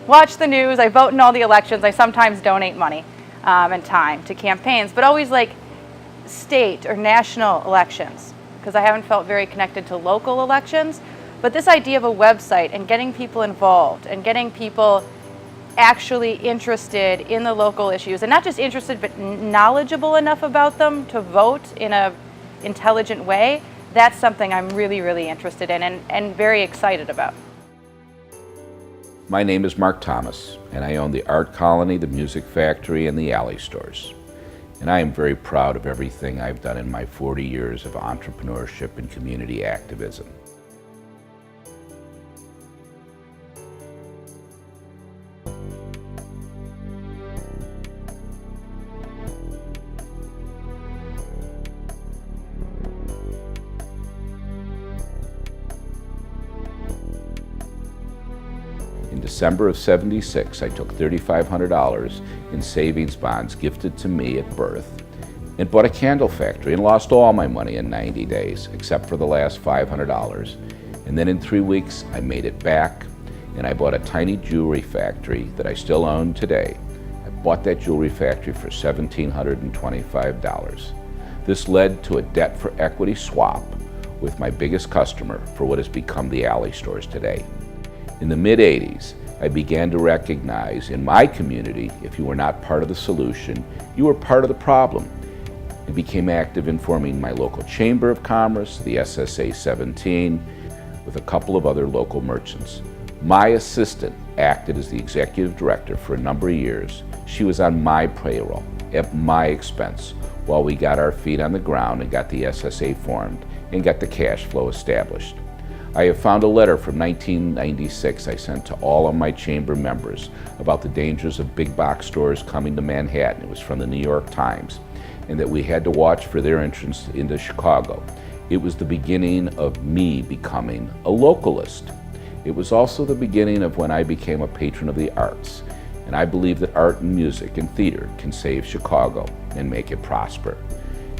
watch the news, I vote in all the elections, I sometimes donate money and time to campaigns, but always like state or national elections, because I haven't felt very connected to local elections. But this idea of a website and getting people involved and getting people actually interested in the local issues, and not just interested but knowledgeable enough about them to vote in a intelligent way, that's something I'm really, really interested in and very excited about. My name is Mark Thomas, and I own the Art Colony, the Music Factory, and the Alley Stores. And I am very proud of everything I've done in my 40 years of entrepreneurship and community activism. In December of '76, I took $3,500 in savings bonds gifted to me at birth and bought a candle factory and lost all my money in 90 days, except for the last $500. And then in 3 weeks, I made it back and I bought a tiny jewelry factory that I still own today. I bought that jewelry factory for $1,725. This led to a debt for equity swap with my biggest customer for what has become the Alley Stores today. In the mid-'80s, I began to recognize in my community, if you were not part of the solution, you were part of the problem. I became active in forming my local Chamber of Commerce, the SSA 17, with a couple of other local merchants. My assistant acted as the executive director for a number of years. She was on my payroll, at my expense, while we got our feet on the ground and got the SSA formed and got the cash flow established. I have found a letter from 1996 I sent to all of my chamber members about the dangers of big box stores coming to Manhattan. It was from the New York Times, and that we had to watch for their entrance into Chicago. It was the beginning of me becoming a localist. It was also the beginning of when I became a patron of the arts, and I believe that art and music and theater can save Chicago and make it prosper.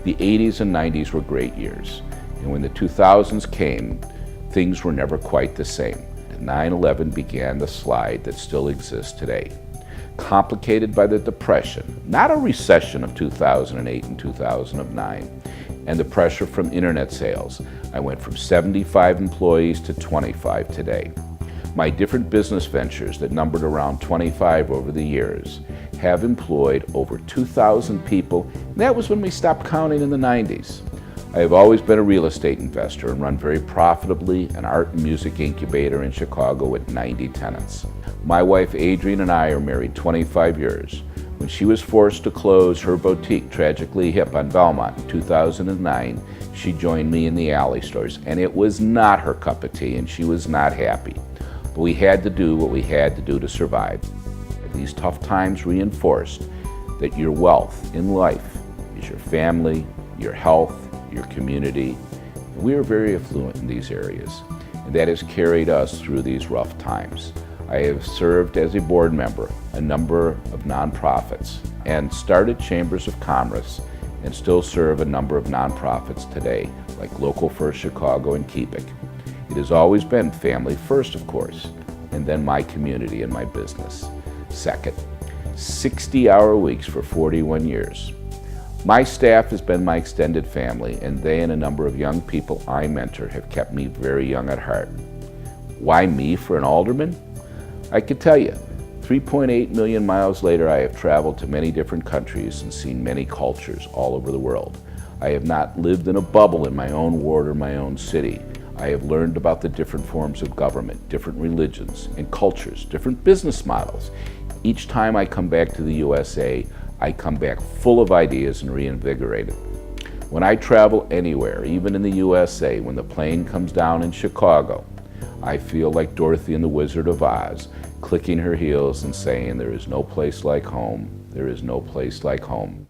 The 80s and 90s were great years, and when the 2000s came, things were never quite the same. 9/11 began the slide that still exists today. Complicated by the Depression, not a recession of 2008 and 2009, and the pressure from internet sales, I went from 75 employees to 25 today. My different business ventures that numbered around 25 over the years have employed over 2,000 people, and that was when we stopped counting in the 90s. I have always been a real estate investor and run very profitably an art and music incubator in Chicago with 90 tenants. My wife Adrienne and I are married 25 years. When she was forced to close her boutique, Tragically Hip on Belmont in 2009, she joined me in the Alley Stores, and it was not her cup of tea and she was not happy. But we had to do what we had to do to survive. These tough times reinforced that your wealth in life is your family, your health, your community. We are very affluent in these areas, and that has carried us through these rough times. I have served as a board member a number of nonprofits and started chambers of commerce and still serve a number of nonprofits today, like Local First Chicago and Keep It. It has always been family first, of course, and then my community and my business second. 60-hour weeks for 41 years. My staff has been my extended family, and they and a number of young people I mentor have kept me very young at heart. Why me for an alderman? I could tell you, 3.8 million miles later, I have traveled to many different countries and seen many cultures all over the world. I have not lived in a bubble in my own ward or my own city. I have learned about the different forms of government, different religions and cultures, different business models. Each time I come back to the USA, I come back full of ideas and reinvigorated. When I travel anywhere, even in the USA, when the plane comes down in Chicago, I feel like Dorothy in the Wizard of Oz, clicking her heels and saying, "There is no place like home. There is no place like home."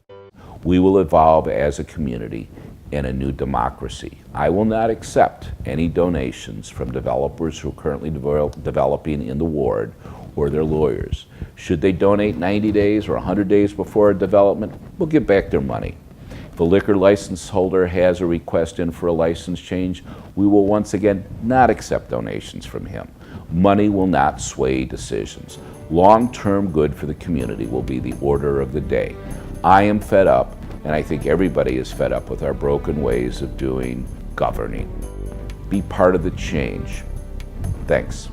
We will evolve as a community in a new democracy. I will not accept any donations from developers who are currently developing in the ward or their lawyers. Should they donate 90 days or 100 days before a development, we'll give back their money. If a liquor license holder has a request in for a license change, we will once again not accept donations from him. Money will not sway decisions. Long-term good for the community will be the order of the day. I am fed up, and I think everybody is fed up with our broken ways of doing governing. Be part of the change. Thanks.